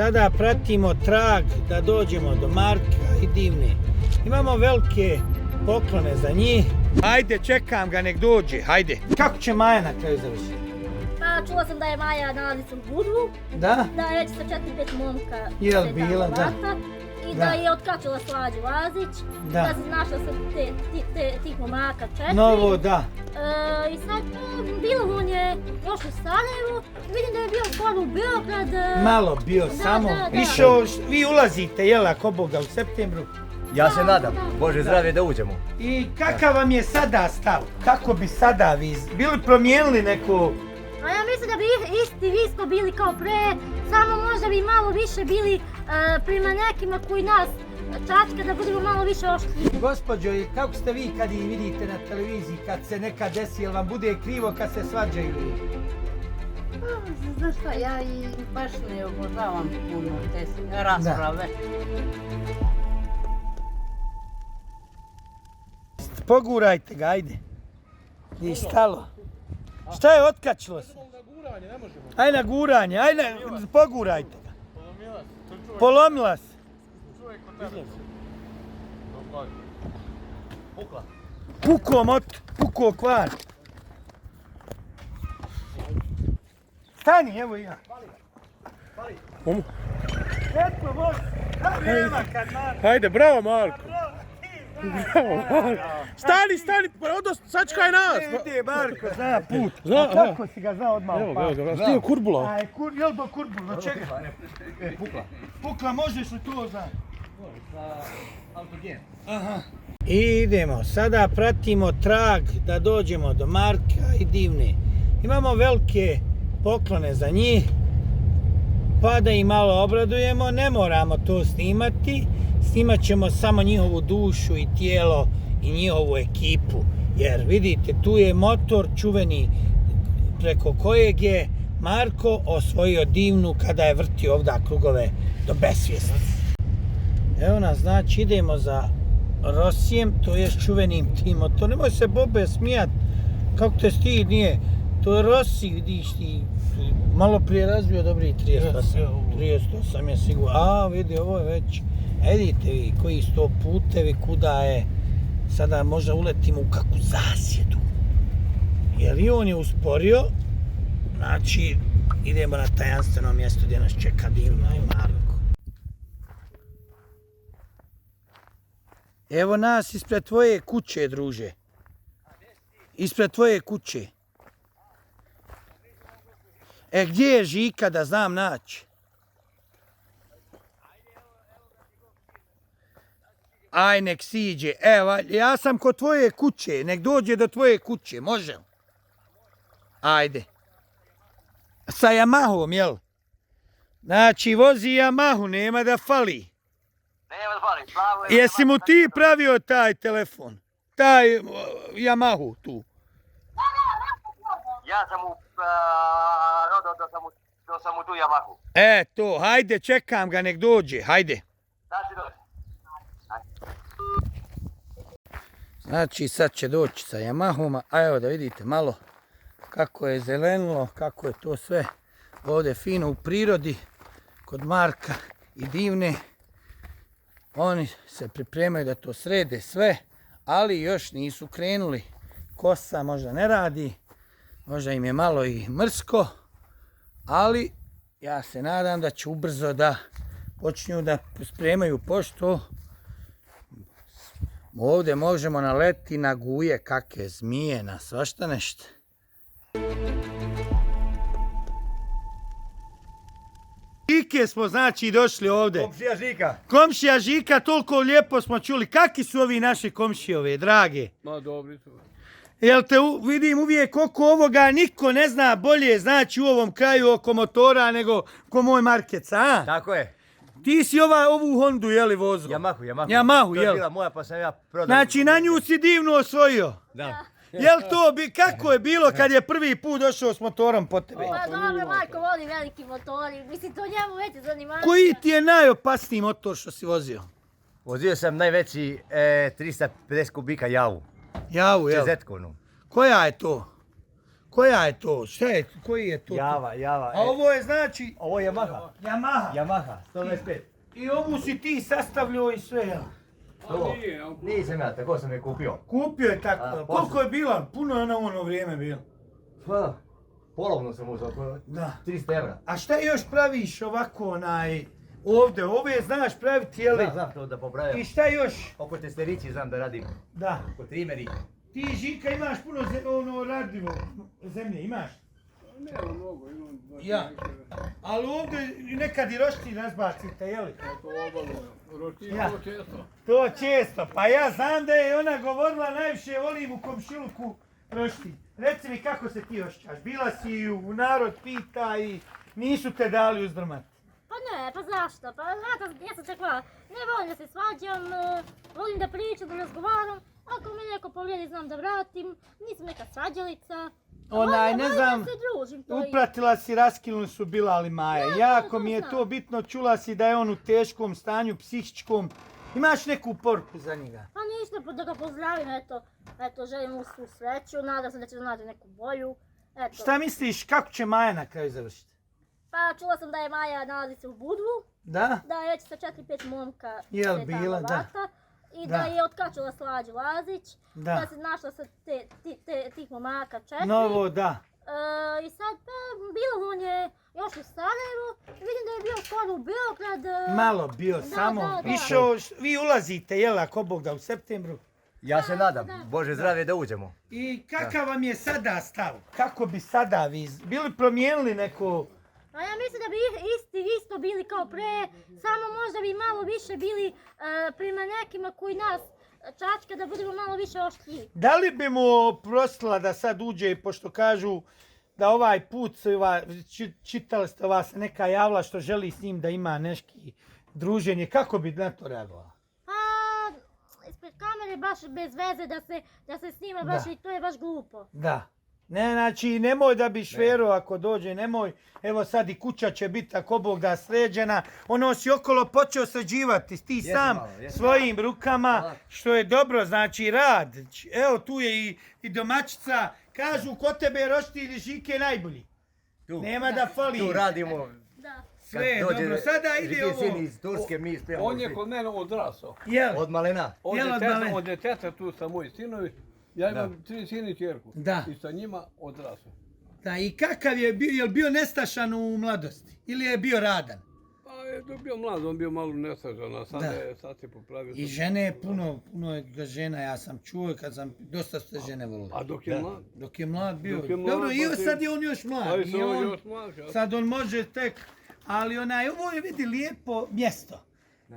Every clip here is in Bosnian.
sada pratimo trag da dođemo do Marka i Divne. Imamo velike poklone za njih. Hajde, čekam ga, nek dođe, hajde. Kako će Maja na kraju završiti? Pa čula sam da je Maja nalazi se u Budvu. Da? Da je već sa 4-5 momka. Jel bila, da. I da je otkačila Slađu Lazić. Da. Da se našla sa tih momaka 4. Novo, da. I sad bilo on je još u Sarajevu. Vidim da je bio skoro u Beograd. Malo bio Da, samo. da. Išao, vi ulazite, jel, ako Boga, u septembru. Ja se nadam, da. Bože zdravlje da uđemo. I kakav vam je sada stav? Kako bi sada vi bili promijenili neku... A ja mislim da bi isto bili kao pre, samo možda bi malo više bili prema nekima koji nas čačka, da budemo malo više oštri. Gospođo, i kako ste vi kad ih vidite na televiziji, kad se nekad desi, jel vam bude krivo kad se svađaju? Znaš šta, ja i baš ne obožavam puno te rasprave. Pogurajte ga, ajde. I stalo. Šta je, otkačilo se? Ajde na guranje, ajde, pogurajte ga. Polomila se. Pukao motor, pukao kvar. Stani, evo i ja. Eto, može. Nema kad Marko. Hajde, bravo Marko. Bravo Marko. Stani, sačekaj nas. Ide Marko, zna put. Zna, A kako si ga znao odmah Evo upao? ga, stio kurbula. Aj, jel bo kurbul, do čega? Pukla. Pukla, možeš li to znati? Autogen. I idemo, sada pratimo trag da dođemo do Marka i Divne. Imamo velike poklone za njih, pa da ih malo obradujemo, ne moramo to snimati. Snimat ćemo samo njihovu dušu i tijelo i njihovu ekipu. Jer vidite, tu je motor čuveni preko kojeg je Marko osvojio Divnu kada je vrtio ovdje krugove do besvijesti. Evo nas, znači idemo za Rosijem, to je čuvenim tim motorom. Nemoj se Bobe smijat, kako te stid nije. To je Rossi, vidiš ti, malo prije razbio dobri 38 je sigurno. A vidi, ovo je već, vidite vi koji su to putevi, kuda je. Sada možda uletimo u kakvu zasjedu. Jer i on je usporio, znači idemo na tajanstveno mjesto gdje nas čeka Divna i Marko. Evo nas ispred tvoje kuće, druže. Ispred tvoje kuće. Gdje je Žika da znam naći? Aj, nek siđe. Evo, ja sam kod tvoje kuće. Nek dođe do tvoje kuće, može? Ajde. Sa Yamahom, jel? Znači, vozi Yamahu, nema da fali. Nema da fali, slavo je. Jesi mu ti pravio taj telefon? Taj Yamahu tu? Ja sam mu rodao da sam mu tu Yamahu. To, hajde, čekam ga, nek dođe, hajde. Da će doći. Znači, sad će doći sa Yamahom, a evo da vidite malo kako je zelenilo, kako je to sve ovdje fino u prirodi, kod Marka i Divne. Oni se pripremaju da to srede sve, ali još nisu krenuli. Kosa možda ne radi, možda im je malo i mrsko, ali ja se nadam da će ubrzo da počinju da spremaju pošto. Ovdje možemo naleti na guje, kakve zmije, na svašta nešto. Žike smo znači došli ovdje. Komšija Žika. Komšija Žika, toliko lijepo smo čuli. Kakvi su ovi naši komšijove, drage? Ma dobri su. Jel te vidim uvijek oko ovoga, niko ne zna bolje znači u ovom kraju oko motora nego ko moj Markec, a? Tako je. Ti si ovu Hondu, jeli, vozu? Yamahu, jel? To je bila moja pa sam ja prodao. Znači na nju si Divnu osvojio. Da. Jel to kako je bilo kad je prvi put došao s motorom po tebe? Pa dobro, Marko voli veliki motori, mislim to njemu već zanimanje. Koji ti je najopasniji motor što si vozio? Vozio sam najveći 350 kubika javu. Javu, jel? Čezetkovnu. Koja je to? Koja je to? Šta je? Koji je to? Java. A ovo je znači Ovo je Yamaha. Yamaha. 125. I ovu si ti sastavljao i sve, jel? To. Nisam ja, tako sam je kupio. Kupio je tako. A, Koliko je bila? Puno je na ono vrijeme bilo. Pa, polovno sam uzao, Da. 300 evra. A šta još praviš ovako ovdje? Ove znaš praviti, jel? Znam to da popravljam. I šta još? Oko testerici znam da radim. Da. Oko trimeri. Ti, Žika, imaš puno radivo zemlje, imaš? Nema mnogo, imam 20 Ja. hektara. Ali ovdje nekad i roštilj razbacite, jeli? To obavljeno. Roštilj Ja. to često. To često, pa ja znam da je ona govorila najviše volim u komšiluku roštilj. Reci mi kako se ti osjećaš, bila si u narod pita i nisu te dali uzdrmati. Pa ne, pa zašto? Pa znate, ja sam čekala, ne volim da se svađam, volim da pričam, da razgovaram. Ako me neko povrijedi, znam da vratim, nisam neka svađalica. Ne znam, da se družim, to je. upratila si, raskinuli su Bilal i Maja. Jako mi je to bitno, čula si da je on u teškom stanju, psihičkom. Imaš neku poruku za njega? Pa ništa, pa da ga pozdravim, eto, želim mu svu sreću, nadam se da će da nađe neku bolju. Eto. Šta misliš, kako će Maja na kraju završiti? Pa čula sam da je Maja nalazi se u Budvu, Da? da je već sa 4-5 momka Jel se tamo bila, da. vata. I Da. da je otkačila Slađu Lazić, Da. da se našla sa tih momaka 4. Novo, da. I sad, pa, bilo on je još u Sarajevu, vidim da je bio skoro u Beograd. Malo bio Da, samo. da, da. Išao, vi ulazite, jel, ako Bog da, u septembru. Ja se nadam, Bože zdravlje da uđemo. I kakav vam je sada stav? Kako bi sada vi bili promijenili neko... A ja mislim da bi isto bili kao pre, samo možda bi malo više bili prema nekima koji nas čačka, da budemo malo više oštriji. Da li bi mu oprostila da sad uđe, pošto kažu da ovaj put, čitali ste ova se neka javila što želi s njim da ima neki druženje, kako bi na to reagovala? Pa, ispred kamere baš bez veze da se snima baš Da. i to je baš glupo. Da. Ne, znači, nemoj da bi švero ako dođe, nemoj. Evo sad i kuća će biti, ako Bog da, sređena. Ono si okolo počeo sređivati, ti sam malo, jesam. svojim rukama, Hvala. što je dobro, znači rad. Evo tu je i domaćica, kažu kod tebe roštilj i Žike najbolji. Tu, Nema da fali. tu radimo. Da. Sve je dobro, sada ide Žiki ovo. sin iz Turske, mi spijamo. On je kod mene odrasao. Jel? Od malena. Od deteta tu sa moji sinovi. Ja imam 3 sine i čerku. Da. I sa njima odrasao. Da, i kakav je bio, je li bio nestašan u mladosti? Ili je bio radan? Pa je to bio mlad, on bio malo nesažan, a sad Da. sad se popravio. I žene, puno je ga žena, ja sam čuo kad sam, dosta ste žene volili. A dok je mlad? Dok je mlad bio. Dok je mlad, Dobro, i pa ti- sad je on još mlad. Ali I sam on, još mlad. ja. sad on može tek, ali ovo je vidi lijepo mjesto.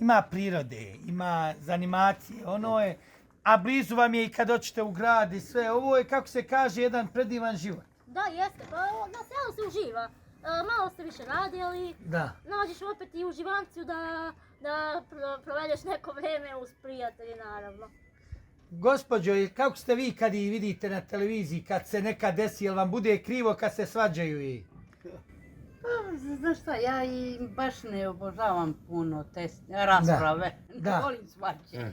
Ima prirode, ima zanimacije, ono je, a blizu vam je i kad hoćete u grad i sve, ovo je, kako se kaže, jedan predivan život. Da, jeste, pa na selu se uživa. Malo ste više radili, Da. nađeš opet i uživanciju da provedeš neko vreme uz prijatelji, naravno. Gospođo, kako ste vi kad ih vidite na televiziji, kad se nekad desi, jel vam bude krivo kad se svađaju i... Pa, znaš šta, ja i baš ne obožavam puno te rasprave. Da. Ne volim svađe.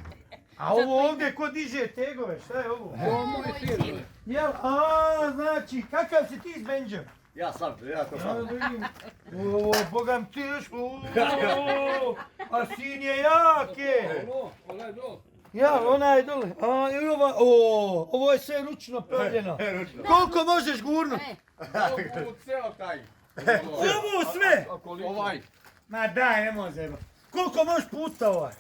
A ovo ovdje ko diže tegove, šta je ovo? Ovo moj sin. Jel, znači, kakav si ti s Benđem? Ja sam, ja to Ja sam. da vidim. O, bogam ti još, a sin je jak je. Onaj dol. Ja, ona je dole. I ovo je sve ručno pravljeno. Koliko možeš gurnut? U ceo taj. Ovo sve? Ovaj. Ma daj, ne može. Koliko možeš puta ovaj?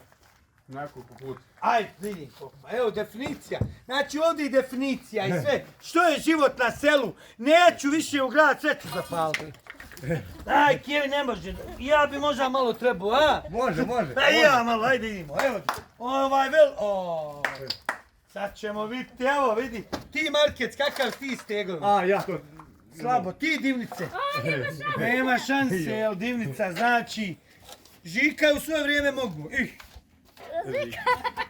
Nekoliko puta. Aj, vidim koliko. Evo definicija. Znači ovdje i definicija i sve. Što je život na selu? Neću više u grad, sve ću zapaliti. Aj, Kevi, ne može. Ja bi možda malo trebao, a? Može. Aj, ja malo, ajde idemo. Evo, sad ćemo vidjeti, evo vidi. Ti Markec, kakav ti stegovi? A, ja to... Slabo, ti Divnice. Nema šanse, jel Divnica, znači... Žika u svoje vrijeme mogu.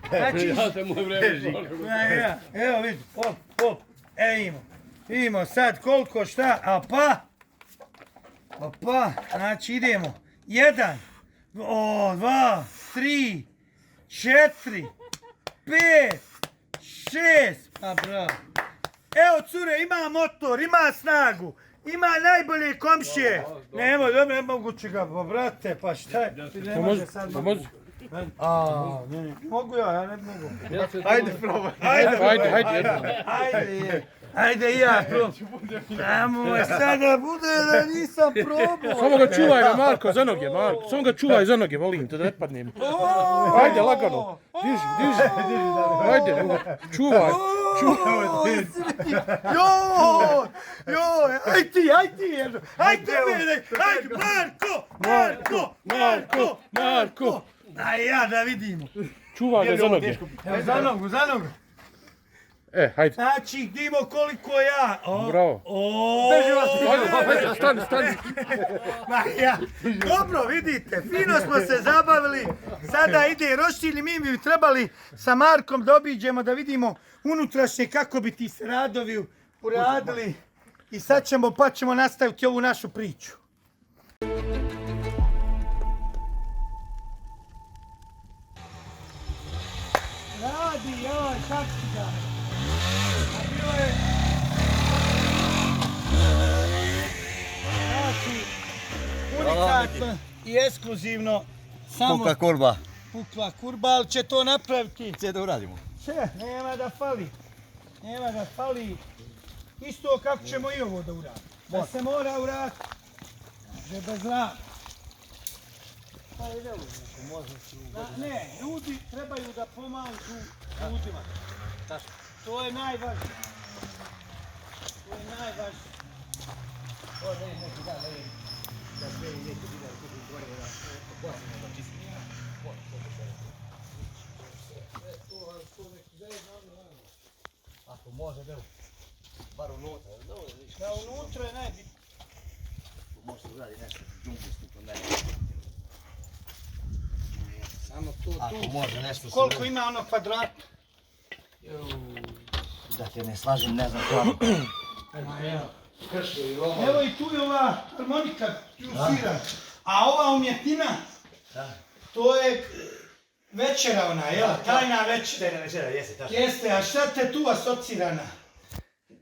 Znači, Ja sam moj vreme. evo vidi, hop, vidimo sad koliko šta, opa, znači idemo, 1, 2, 3, 4, 5, 6, pa bravo, Evo cure, ima motor, ima snagu, ima najbolje komšije. Ne moguće ga, brate, pa šta je? Ne može sad. Ne mogu ja ne mogu. Ajde, probaj. Ajde i ja probam. Nemoj sada bude da nisam probao. Samo ga čuvaj, Marko, za noge, Marko. Samo ga čuvaj za noge, molim te, da ne padnem. Ajde, lagano. Diži. Ajde, čuvaj. Joj, aj ti, ajde, Marko. Aj ja da vidimo. Čuvaj ga za noge. Za nogu. Hajde. Znači, vidimo koliko ja. Bravo. Ajde, stani. Dobro, vidite, fino smo se zabavili. Sada ide roštilj, mi bi trebali sa Markom da obiđemo, da vidimo unutrašnje kako bi ti se radovi uradili. I sad ćemo nastaviti ovu našu priču. Radi, joj, kako ti da? Bio je... Znači, unikatno i ekskluzivno. Pukla kurba. Pukla kurba, ali će to napraviti. Sve da uradimo. Nema da fali. Isto kako ćemo i ovo da uradimo. Da se mora uraditi. Može bez rada. Ne, ljudi trebaju da pomažu ljudima. To je najvažnije. Ako može, da bar unutra. Da unutra je najbitnije. Može uraditi nešto džunglijsko kod mene. Samo to tu. Ako može nešto... Koliko ima ono kvadrata? Da te ne slažem, ne znam stvarno. Evo i tu je ova harmonika, tu svira. A ova umjetina, to je večera ona, jel? Tajna večera. Večera, jeste, tačno. Jeste, a šta te tu asocirana?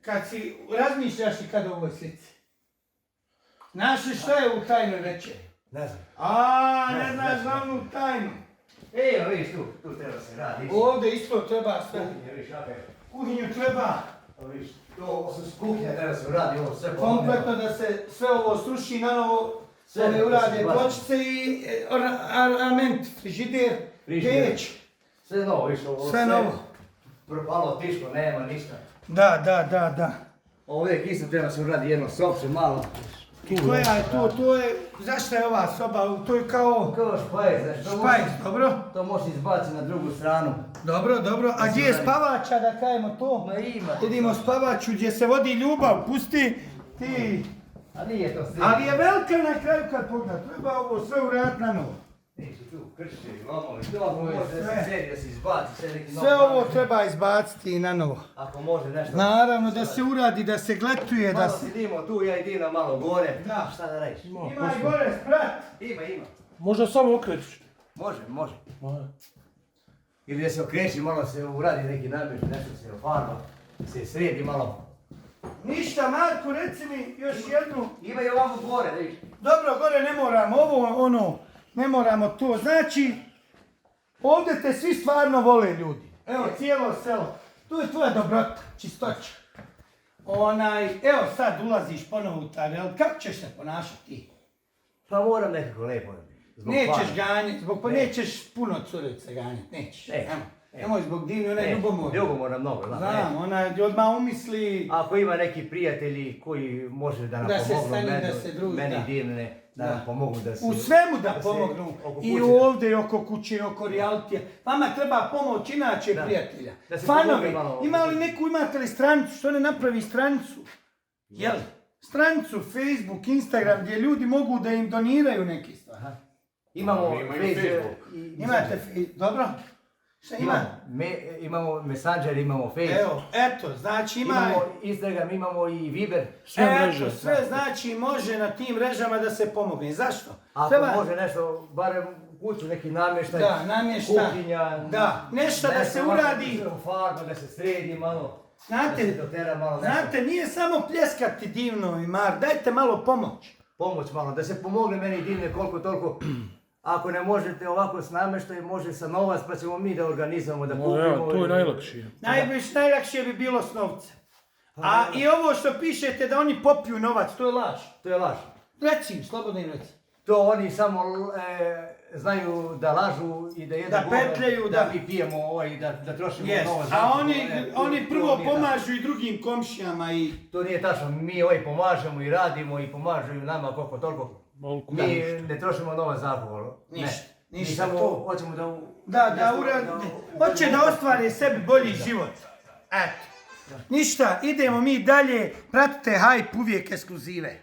Kad si razmišljaš i kad ovoj slici? Znaš li šta je u tajnoj večeri? Ne znam. Ne znaš glavnu tajnu. Evo, vidiš tu treba se radi. Ovdje isto treba sve. Kuhinje, vidiš, Kuhinju treba vidiš, to kuhinja treba se uradi, ovo sve kompletno da se sve ovo sruši na novo. Sve urade pločice i ornament, frižider, peć. Sve novo, viš, ovo sve novo. Propalo, otišlo, nema ništa. Da. Ovdje isto treba se uradi jedno sopče malo. I koja je to je, zašto je ova soba, to je kao... Kao špajz, špajz, dobro. To možeš izbaciti na drugu stranu. Dobro, a gdje je spavača, da kajemo to? Ma ima. Vidimo spavaču gdje se vodi ljubav, pusti ti. A nije to sve. Ali je velika na kraju kad pogleda, treba ovo sve uraditi na novo. Neće tu kršće, lomovi, to može da se sedi, da se izbaci, sve neki novo. Sve ovo treba izbaciti na novo. Ako može nešto. Naravno da se uradi, da se gletuje, da Malo se... sidimo tu, ja i Dina malo gore. Da. Šta da reći? Ima i gore sprat. Ima. Možda samo okrećeš. Može. Ili da se okreći, malo se uradi neki namještaj, nešto se ofarba, se sredi malo. Ništa, Marko, reci mi još jednu. Ima i ovako gore, da viš. Dobro, gore ne moramo, ne moramo to. Znači, ovdje te svi stvarno vole ljudi. Evo, cijelo selo. Tu je tvoja dobrota, čistoća. Evo sad ulaziš ponovo u taj, kako ćeš se ponašati ti? Pa moram nekako lepo. Nećeš ganjati, nećeš puno curice ganjati, nećeš. Nemoj zbog Dini, ona je ljubomorna. Ljubomorna mnogo, da. Znam, ona odmah umisli... Ako ima neki prijatelji koji može da nam pomognu, meni i Dine, da nam pomognu da se... U svemu da pomognu, i ovdje, i oko kuće, i oko realitija. Vama treba pomoć inače prijatelja. Fanovi, imate li stranicu, što ne napravi stranicu? Jel? Stranicu, Facebook, Instagram, gdje ljudi mogu da im doniraju neke stvari. Imamo Facebook. Imate Facebook, dobro? Šta ima? Imamo Messenger, imamo Facebook. Evo, eto, znači imamo Instagram, imamo i Viber. Eto, sve znači može na tim mrežama da se pomogne. Zašto? Ako može nešto, barem u kuću neki namještaj, kuhinja, nešto da se uradi. Farba, da se sredi malo. Da se dotera malo nešto. Znate, nije samo pljeskati Divno i Mar, dajte malo pomoć. Pomoć malo, da se pomogne meni Divne koliko toliko. Ako ne možete ovako s namještajem, može sa novac, pa ćemo mi da organizujemo, da kupimo. Ja, to je najlakše. Najlakše bi bilo s novcem. A i ovo što pišete da oni popiju novac, to je laž. To je laž. Reci im, slobodno im reci. To oni samo znaju da lažu i da jedu Da petljaju, da mi pijemo i da trošimo novac. A oni prvo pomažu i drugim komšijama i... To nije tačno, mi pomažemo i radimo i pomažu i nama koliko toliko. Mi ne trošimo novac za alkohol. Ništa. Mi samo hoćemo Da urade. Hoće da ostvare sebi bolji život. Eto. Ništa, idemo mi dalje. Pratite Hype, uvijek ekskluzive.